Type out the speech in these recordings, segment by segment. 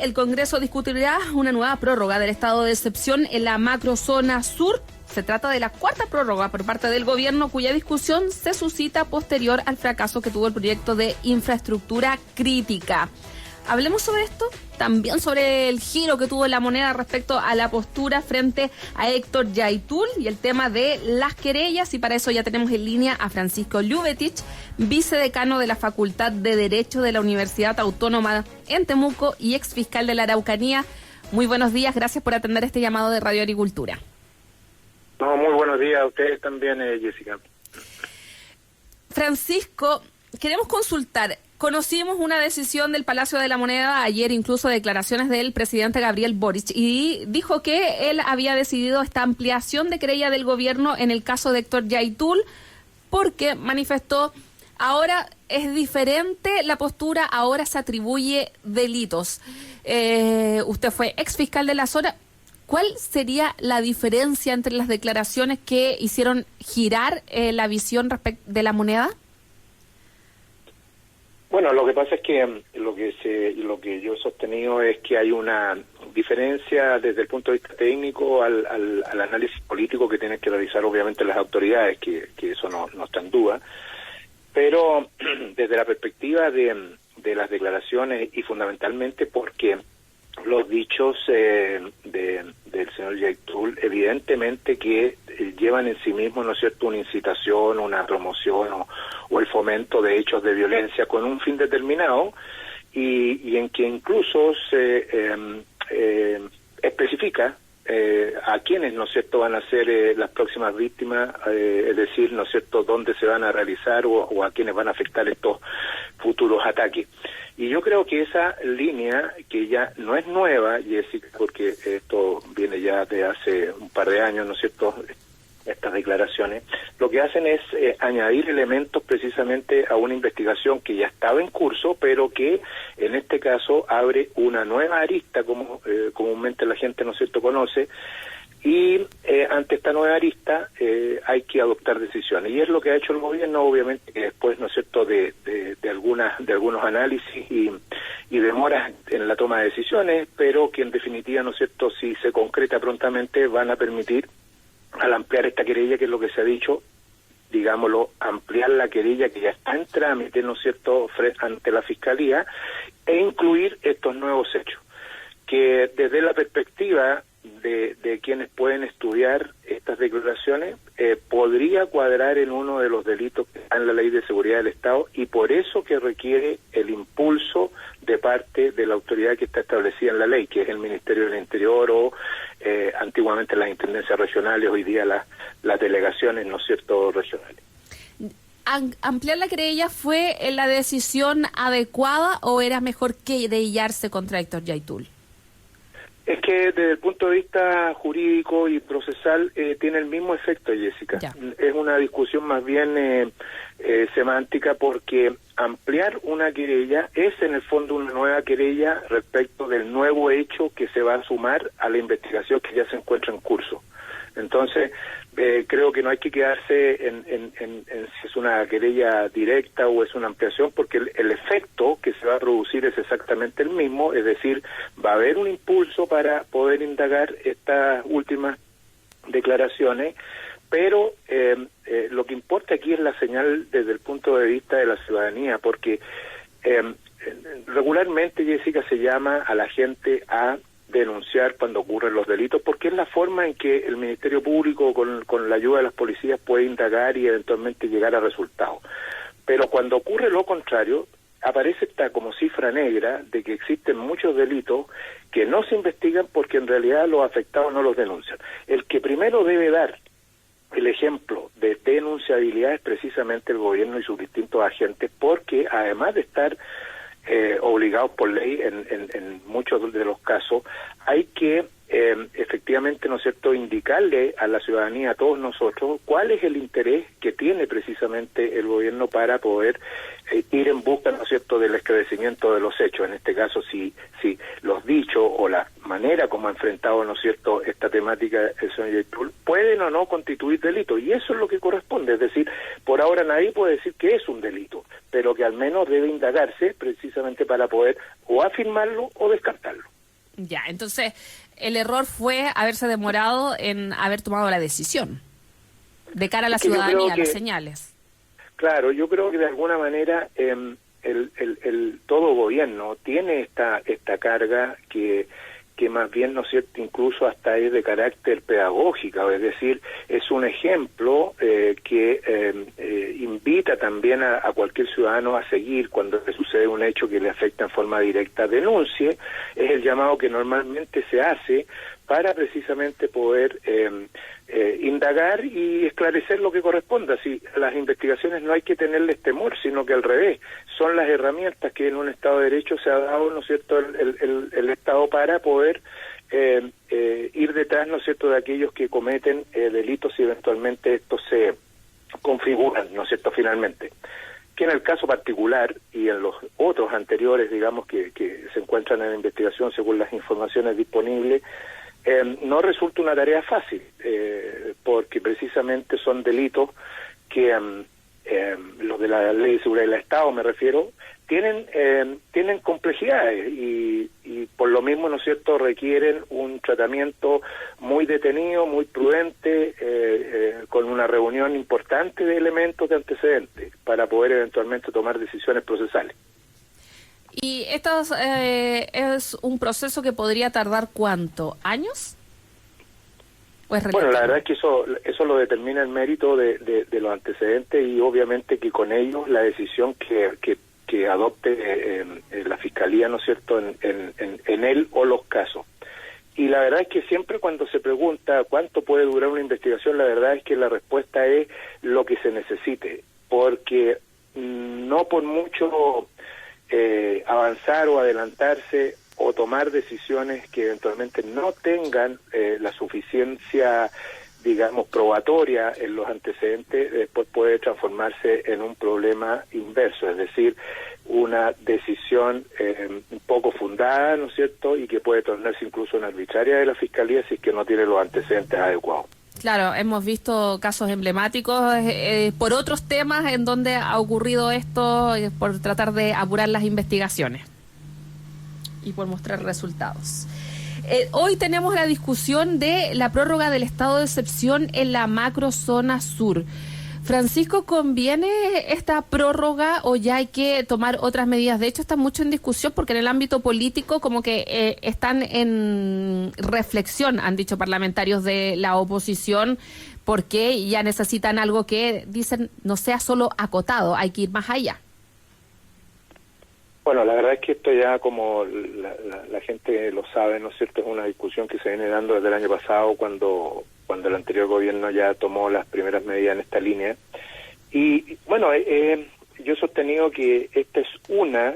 el Congreso discutirá una nueva prórroga del estado de excepción en la macrozona sur. Se trata de la cuarta prórroga por parte del gobierno, cuya discusión se suscita posterior al fracaso que tuvo el proyecto de infraestructura crítica. Hablemos sobre esto, también sobre el giro que tuvo la moneda respecto a la postura frente a Héctor Yaitul y el tema de las querellas, y para eso ya tenemos en línea a Francisco Lluvetich, vicedecano de la Facultad de Derecho de la Universidad Autónoma en Temuco y exfiscal de la Araucanía. Muy buenos días, gracias por atender este llamado de Radio Agricultura. No, muy buenos días a ustedes también, Jessica. Francisco, queremos consultar. Conocimos una decisión del Palacio de la Moneda ayer, incluso declaraciones del presidente Gabriel Boric, y dijo que él había decidido esta ampliación de querella del gobierno en el caso de Héctor Yaitul, porque manifestó, ahora es diferente la postura, ahora se atribuye delitos. Usted fue exfiscal de la zona. ¿Cuál sería la diferencia entre las declaraciones que hicieron girar la visión de la moneda? Bueno, lo que pasa es que lo que yo he sostenido es que hay una diferencia desde el punto de vista técnico al análisis político que tienen que realizar obviamente las autoridades, que eso no está en duda, pero desde la perspectiva de las declaraciones y fundamentalmente porque los dichos del señor Yaitul evidentemente que llevan en sí mismos, ¿no es cierto?, una incitación, una promoción o el fomento de hechos de violencia con un fin determinado y en que incluso se especifica a quienes, ¿no es cierto?, van a ser las próximas víctimas, es decir, ¿no es cierto?, dónde se van a realizar o a quienes van a afectar estos futuros ataques. Y yo creo que esa línea, que ya no es nueva, Jessica, porque esto viene ya de hace un par de años, ¿no es cierto?, estas declaraciones, lo que hacen es añadir elementos precisamente a una investigación que ya estaba en curso, pero que en este caso abre una nueva arista, como comúnmente la gente, ¿no es cierto?, conoce, y ante esta nueva arista hay que adoptar decisiones, y es lo que ha hecho el gobierno, obviamente, que después, ¿no es cierto?, de algunos análisis y demoras en la toma de decisiones, pero que en definitiva, ¿no es cierto?, si se concreta prontamente, van a permitir, al ampliar esta querella, que es lo que se ha dicho, digámoslo, ampliar la querella que ya está en trámite, ¿no es cierto?, ante la Fiscalía, e incluir estos nuevos hechos, que desde la perspectiva de quienes pueden estudiar estas declaraciones, podría cuadrar en uno de los delitos que está en la Ley de Seguridad del Estado, y por eso que requiere el impulso de parte de la autoridad que está establecida en la ley, que es el Ministerio del Interior o antiguamente las intendencias regionales, hoy día las delegaciones, ¿no es cierto?, regionales. ¿Ampliar la querella fue la decisión adecuada o era mejor querellarse contra Héctor Yaitul? Es que desde el punto de vista jurídico y procesal tiene el mismo efecto, Jessica. Ya. Es una discusión más bien semántica, porque ampliar una querella es en el fondo una nueva querella respecto del nuevo hecho que se va a sumar a la investigación que ya se encuentra en curso. Entonces, creo que no hay que quedarse en si es una querella directa o es una ampliación, porque el efecto que se va a producir es exactamente el mismo, es decir, va a haber un impulso para poder indagar estas últimas declaraciones, pero lo que importa aquí es la señal desde el punto de vista de la ciudadanía, porque regularmente, Jessica, se llama a la gente a denunciar cuando ocurren los delitos, porque es la forma en que el Ministerio Público con la ayuda de las policías puede indagar y eventualmente llegar a resultados. Pero cuando ocurre lo contrario, aparece esta como cifra negra de que existen muchos delitos que no se investigan porque en realidad los afectados no los denuncian. El que primero debe dar el ejemplo de denunciabilidad es precisamente el gobierno y sus distintos agentes, porque además de estar obligados por ley en muchos de los casos, hay que efectivamente, ¿no es cierto?, indicarle a la ciudadanía, a todos nosotros, cuál es el interés que tiene precisamente el gobierno para poder ir en busca, ¿no es cierto?, del esclarecimiento de los hechos. En este caso, si los dichos o la manera como ha enfrentado, ¿no es cierto?, esta temática el señor Yaitul pueden o no constituir delito, y eso es lo que corresponde. Es decir, por ahora nadie puede decir que es un delito, pero que al menos debe indagarse precisamente para poder o afirmarlo o descartarlo. Ya, entonces el error fue haberse demorado en haber tomado la decisión de cara a la ciudadanía, las señales. Claro, yo creo que de alguna manera todo gobierno tiene esta carga que más bien, ¿no es cierto?, incluso hasta es de carácter pedagógico, es decir, es un ejemplo que invita también a cualquier ciudadano a seguir cuando le sucede un hecho que le afecta en forma directa, denuncie, es el llamado que normalmente se hace para precisamente poder indagar y esclarecer lo que corresponda. Si las investigaciones no hay que tenerles temor, sino que al revés, son las herramientas que en un Estado de Derecho se ha dado, ¿no es cierto?, el Estado para poder ir detrás, ¿no es cierto?, de aquellos que cometen delitos y eventualmente estos se configuran, ¿no es cierto?, finalmente. Que en el caso particular y en los otros anteriores, digamos, que se encuentran en investigación según las informaciones disponibles, no resulta una tarea fácil, porque precisamente son delitos que, los de la Ley de Seguridad del Estado me refiero, tienen complejidades y por lo mismo, ¿no es cierto?, requieren un tratamiento muy detenido, muy prudente, con una reunión importante de elementos de antecedentes para poder eventualmente tomar decisiones procesales. ¿Y esto es un proceso que podría tardar cuánto? ¿Años? Bueno, la verdad es que eso lo determina el mérito de los antecedentes y obviamente que con ellos la decisión que adopte la Fiscalía, ¿no es cierto?, en él o los casos. Y la verdad es que siempre cuando se pregunta cuánto puede durar una investigación, la verdad es que la respuesta es lo que se necesite, porque no por mucho avanzar o adelantarse o tomar decisiones que eventualmente no tengan la suficiencia, digamos, probatoria en los antecedentes, después puede transformarse en un problema inverso, es decir, una decisión un poco fundada, ¿no es cierto?, y que puede tornarse incluso en arbitraria de la Fiscalía si es que no tiene los antecedentes adecuados. Claro, hemos visto casos emblemáticos por otros temas en donde ha ocurrido esto, por tratar de apurar las investigaciones y por mostrar resultados. Hoy tenemos la discusión de la prórroga del estado de excepción en la macrozona sur. Francisco, ¿conviene esta prórroga o ya hay que tomar otras medidas? De hecho, está mucho en discusión porque en el ámbito político como que están en reflexión, han dicho parlamentarios de la oposición, porque ya necesitan algo que, dicen, no sea solo acotado, hay que ir más allá. Bueno, la verdad es que esto ya, como la gente lo sabe, ¿no es cierto?, es una discusión que se viene dando desde el año pasado cuando el anterior gobierno ya tomó las primeras medidas en esta línea. Y bueno, yo he sostenido que esta es una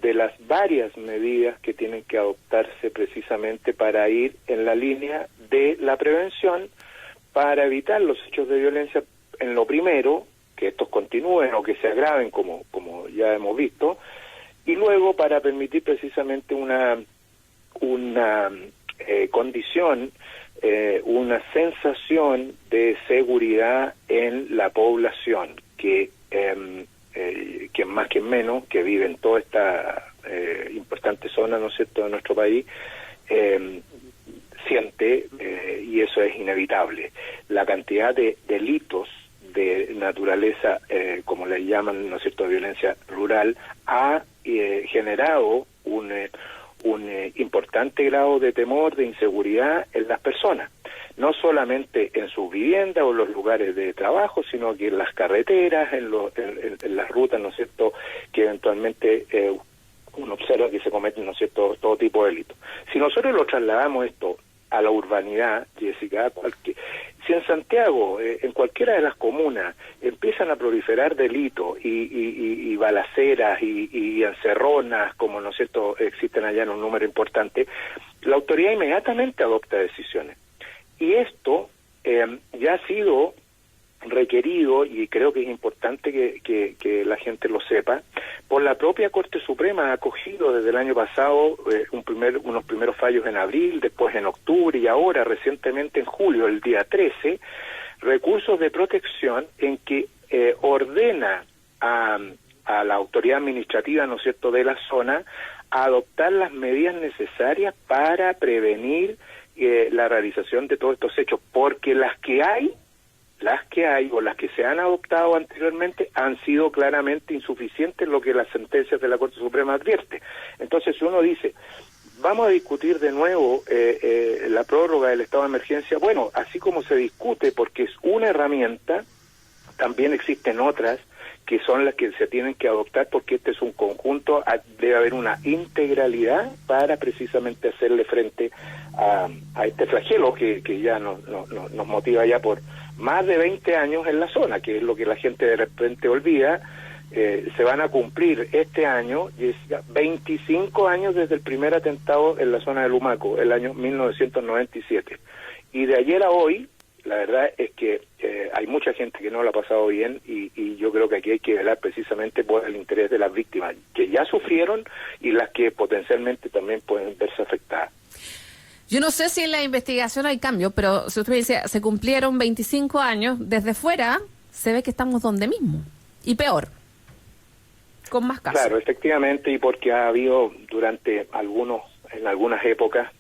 de las varias medidas que tienen que adoptarse precisamente para ir en la línea de la prevención, para evitar los hechos de violencia en lo primero, que estos continúen o que se agraven como ya hemos visto, y luego para permitir precisamente una condición, una sensación de seguridad en la población que más que menos, que vive en toda esta importante zona, ¿no es cierto?, de nuestro país, siente, y eso es inevitable. La cantidad de delitos de naturaleza, como le llaman, ¿no es cierto?, de violencia rural, ha generado un importante grado de temor, de inseguridad en las personas, no solamente en sus viviendas o en los lugares de trabajo, sino que en las carreteras, en las rutas, ¿no es cierto?, que eventualmente uno observa que se cometen, ¿no es cierto?, todo tipo de delitos. Si nosotros lo trasladamos esto a la urbanidad, Jessica, si en Santiago, en cualquiera de las comunas, empiezan a proliferar delitos y balaceras y encerronas, como, ¿no es cierto?, existen allá en un número importante, la autoridad inmediatamente adopta decisiones. Y esto ya ha sido requerido, y creo que es importante que la gente lo sepa, por la propia Corte Suprema. Ha acogido desde el año pasado unos primeros fallos en abril, después en octubre y ahora recientemente en julio, el día 13, recursos de protección en que ordena a la autoridad administrativa, ¿no es cierto?, de la zona adoptar las medidas necesarias para prevenir la realización de todos estos hechos, porque las que hay o las que se han adoptado anteriormente han sido claramente insuficientes, lo que las sentencias de la Corte Suprema advierte. Entonces, si uno dice, vamos a discutir de nuevo la prórroga del estado de emergencia, bueno, así como se discute, porque es una herramienta, también existen otras que son las que se tienen que adoptar, porque este es un conjunto, debe haber una integralidad para precisamente hacerle frente a este flagelo que ya nos motiva ya por más de 20 años en la zona, que es lo que la gente de repente olvida. Se van a cumplir este año 25 años desde el primer atentado en la zona de Lumaco, el año 1997. Y de ayer a hoy, la verdad es que hay mucha gente que no lo ha pasado bien y yo creo que aquí hay que velar precisamente por el interés de las víctimas que ya sufrieron y las que potencialmente también pueden verse afectadas. Yo no sé si en la investigación hay cambio, pero si usted me dice, se cumplieron 25 años, desde fuera se ve que estamos donde mismo, y peor, con más casos. Claro, efectivamente, y porque ha habido en algunas épocas,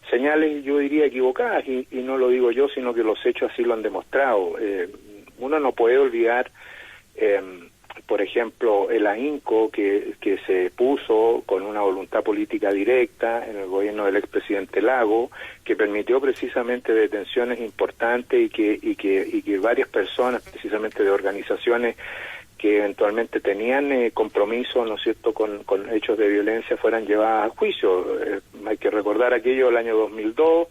señales, yo diría, equivocadas, y no lo digo yo, sino que los hechos así lo han demostrado. Uno no puede olvidar, por ejemplo, el ahínco que se puso con una voluntad política directa en el gobierno del expresidente Lago, que permitió precisamente detenciones importantes y que varias personas, precisamente de organizaciones que eventualmente tenían compromiso, ¿no es cierto?, con hechos de violencia, fueran llevadas a juicio. Hay que recordar aquello del año 2002,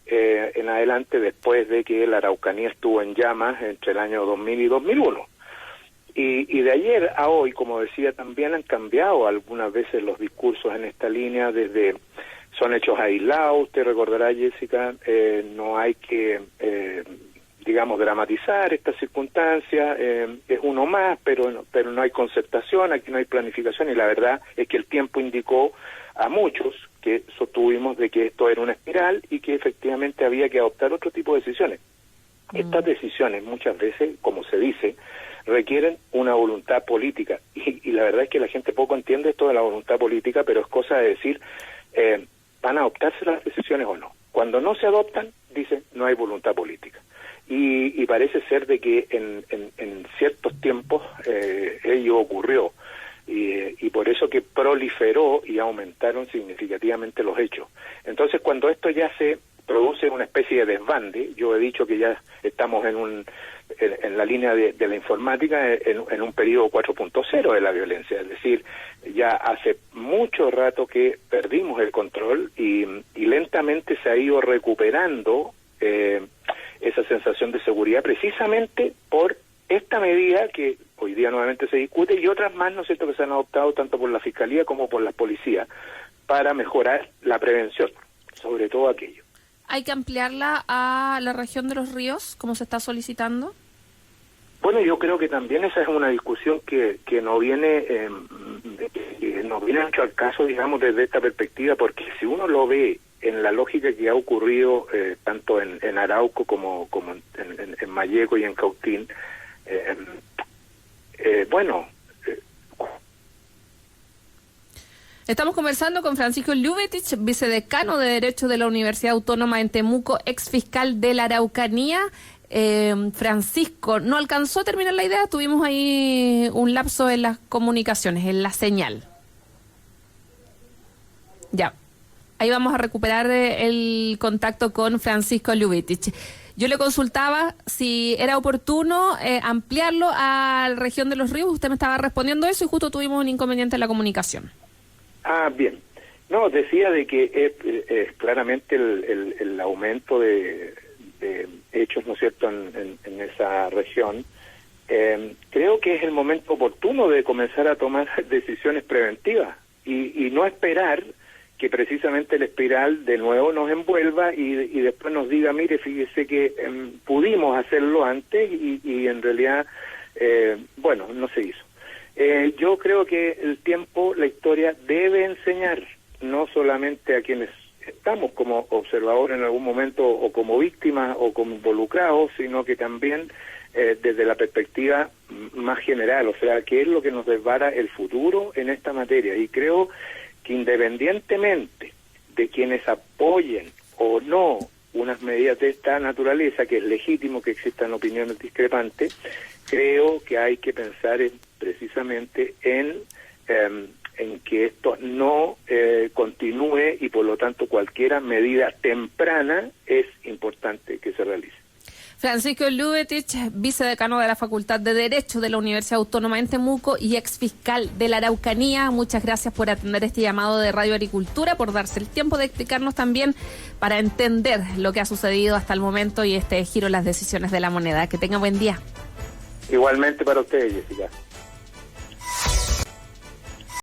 en adelante, después de que la Araucanía estuvo en llamas entre el año 2000 y 2001. Y de ayer a hoy, como decía, también han cambiado algunas veces los discursos en esta línea, desde son hechos aislados, usted recordará, Jessica, no hay que, digamos, dramatizar estas circunstancias, es uno más, pero no hay concertación, aquí no hay planificación, y la verdad es que el tiempo indicó a muchos que sostuvimos de que esto era una espiral y que efectivamente había que adoptar otro tipo de decisiones. Estas decisiones muchas veces, como se dice, requieren una voluntad política, y la verdad es que la gente poco entiende esto de la voluntad política, pero es cosa de decir, ¿van a adoptarse las decisiones o no? Cuando no se adoptan, dicen, no hay voluntad política. Y parece ser de que en ciertos tiempos ello ocurrió, y por eso que proliferó y aumentaron significativamente los hechos. Entonces, cuando esto ya se produce una especie de desbande, yo he dicho que ya estamos en la línea de la informática en un periodo 4.0 de la violencia, es decir, ya hace mucho rato que perdimos el control y lentamente se ha ido recuperando esa sensación de seguridad, precisamente por esta medida que hoy día nuevamente se discute, y otras más, ¿no es cierto?, que se han adoptado tanto por la Fiscalía como por la Policía para mejorar la prevención, sobre todo aquello. ¿Hay que ampliarla a la región de los ríos, como se está solicitando? Bueno, yo creo que también esa es una discusión que no viene mucho al caso, digamos, desde esta perspectiva, porque si uno lo ve en la lógica que ha ocurrido tanto en Arauco como en Malleco y en Cautín, Estamos conversando con Francisco Lluvitich, vicedecano de Derecho de la Universidad Autónoma en Temuco, exfiscal de la Araucanía. Francisco, no alcanzó a terminar la idea, tuvimos ahí un lapso en las comunicaciones, en la señal. Ya, ahí vamos a recuperar el contacto con Francisco Lluvitich. Yo le consultaba si era oportuno ampliarlo a la región de los ríos, usted me estaba respondiendo eso y justo tuvimos un inconveniente en la comunicación. Ah, bien. No, decía de que es claramente el aumento de hechos, ¿no es cierto?, en esa región. Creo que es el momento oportuno de comenzar a tomar decisiones preventivas y no esperar que precisamente la espiral de nuevo nos envuelva y después nos diga, mire, fíjese que pudimos hacerlo antes y en realidad, no se hizo. Yo creo que el tiempo, la historia debe enseñar, no solamente a quienes estamos como observadores en algún momento o como víctimas o como involucrados, sino que también desde la perspectiva más general, o sea, qué es lo que nos depara el futuro en esta materia. Y creo que independientemente de quienes apoyen o no unas medidas de esta naturaleza, que es legítimo que existan opiniones discrepantes, creo que hay que pensar precisamente en que esto no continúe, y por lo tanto cualquier medida temprana es importante que se realice. Francisco Lubetich, vicedecano de la Facultad de Derecho de la Universidad Autónoma en Temuco y exfiscal de la Araucanía, muchas gracias por atender este llamado de Radio Agricultura, por darse el tiempo de explicarnos también para entender lo que ha sucedido hasta el momento y este giro en las decisiones de la moneda. Que tenga buen día. Igualmente para ustedes, Jessica.